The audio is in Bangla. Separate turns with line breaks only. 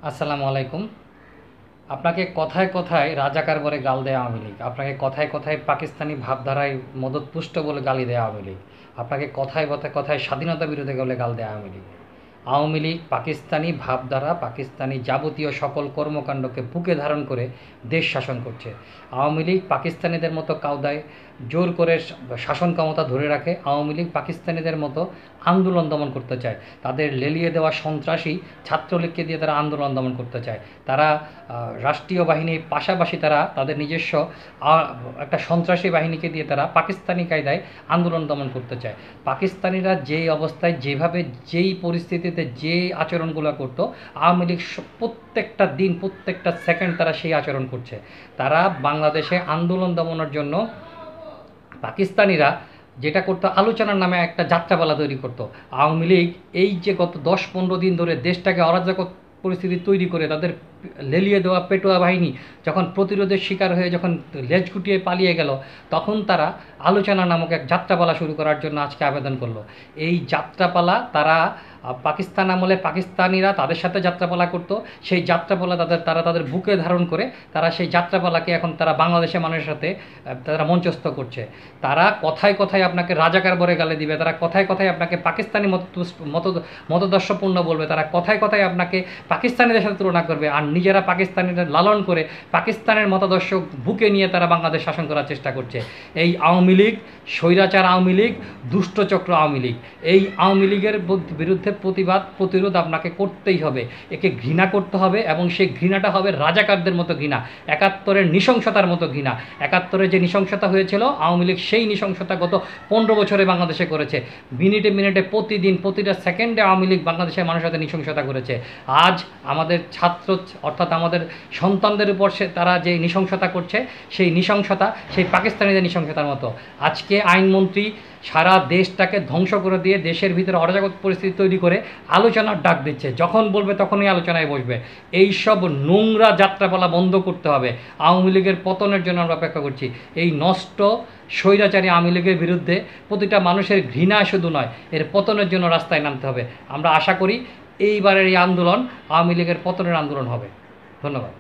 আসসালামু আলাইকুম। আপনাকে কথায় কথায় রাজাকার বলে গাল দেয় আওয়ামী লীগ, আপনাকে কথায় কথায় পাকিস্তানি ভাবধারায় মদতপুষ্ট বলে গালি দেয় আওয়ামী লীগ, আপনাকে কথায় কথায় কথায় স্বাধীনতা বিরোধী বলে গাল দেয় আওয়ামী লীগ। আওয়ামী লীগ পাকিস্তানি ভাবধারা, পাকিস্তানি যাবতীয় সকল কর্মকাণ্ডকে বুকে ধারণ করে দেশ শাসন করছে। আওয়ামী লীগ পাকিস্তানিদের মতো কায়দায় জোর করে শাসন ক্ষমতা ধরে রাখে। আওয়ামী লীগ পাকিস্তানিদের মতো আন্দোলন দমন করতে চায়। তাদের লেলিয়ে দেওয়া সন্ত্রাসী ছাত্রলীগকে দিয়ে তারা আন্দোলন দমন করতে চায়। তারা রাষ্ট্রীয় বাহিনীর পাশাপাশি তারা তাদের নিজস্ব একটা সন্ত্রাসী বাহিনীকে দিয়ে তারা পাকিস্তানি কায়দায় আন্দোলন দমন করতে চায়। পাকিস্তানিরা যেই অবস্থায়, যেভাবে, যেই পরিস্থিতিতে যে আচরণগুলো করতো, আওয়ামী লীগ প্রত্যেকটা দিন, প্রত্যেকটা সেকেন্ড তারা সেই আচরণ করছে। তারা বাংলাদেশে আন্দোলন দমনের জন্য পাকিস্তানিরা যেটা করতো, আলোচনার নামে একটা যাত্রাপালা তৈরি করতো। আওয়ামী লীগ এই যে গত 10-15 দিন ধরে দেশটাকে অরাজক পরিস্থিতি তৈরি করে তাদের লেলিয়ে দেওয়া পেটোয়া বাহিনী যখন প্রতিরোধের শিকার হয়ে যখন লেজ গুটিয়ে পালিয়ে গেল, তখন তারা আলোচনা নামক এক যাত্রাপালা শুরু করার জন্য আজকে আবেদন করলো। এই যাত্রাপালা তারা পাকিস্তান আমলে পাকিস্তানিরা তাদের সাথে যাত্রাপালা করতো। সেই যাত্রাপালা তারা তাদের বুকে ধারণ করে তারা সেই যাত্রাপালাকে এখন তারা বাংলাদেশের মানুষের সাথে তারা মঞ্চস্থ করছে। তারা কথায় কথায় আপনাকে রাজাকার বলে গালি দিবে, তারা কথায় কথায় আপনাকে পাকিস্তানি মতদর্শপূর্ণ বলবে, তারা কথায় কথায় আপনাকে পাকিস্তানিদের সাথে তুলনা করবে, আর নিজেরা পাকিস্তানিদের লালন করে পাকিস্তানের মতাদর্শ বুকে নিয়ে তারা বাংলাদেশ শাসন করার চেষ্টা করছে। এই আওয়ামী লীগ স্বৈরাচার, আওয়ামী লীগ দুষ্টচক্র, আওয়ামী লীগ। এই আওয়ামী লীগের বিরুদ্ধে প্রতিরোধ আপনাকে করতেই হবে, একে ঘৃণা করতে হবে, এবং সেই ঘৃণাটা হবে রাজাকারদের মতো ঘৃণা, 71-এর নৃশংসতার মতো ঘৃণা। 71-এ যে নৃশংসতা হয়েছিল, আওয়ামী লীগ সেই নৃশংসতা গত 15 বছরে বাংলাদেশে করেছে। মিনিটে মিনিটে, প্রতিদিন, প্রতিটা সেকেন্ডে আওয়ামী লীগ বাংলাদেশের মানুষের সাথে নৃশংসতা করেছে। আজ আমাদের ছাত্র, অর্থাৎ আমাদের সন্তানদের উপর তারা যে নৃশংসতা করছে, সেই নৃশংসতা সেই পাকিস্তানিদের নৃশংসতার মতো। আজকে আইনমন্ত্রী সারা দেশটাকে ধ্বংস করে দিয়ে দেশের ভিতরে অরাজক পরিস্থিতি তৈরি করে আলোচনার ডাক দিচ্ছে, যখন বলবে তখনই আলোচনায় বসবে। এই সব নোংরা যাত্রাপালা বন্ধ করতে হবে। আওয়ামী লীগের পতনের জন্য আমরা অপেক্ষা করছি। এই নষ্ট স্বৈরাচারী আওয়ামী লীগের বিরুদ্ধে প্রতিটা মানুষের ঘৃণা শুধু নয়, এর পতনের জন্য রাস্তায় নামতে হবে। আমরা আশা করি এইবারের এই আন্দোলন আওয়ামী লীগের পতনের আন্দোলন হবে। ধন্যবাদ।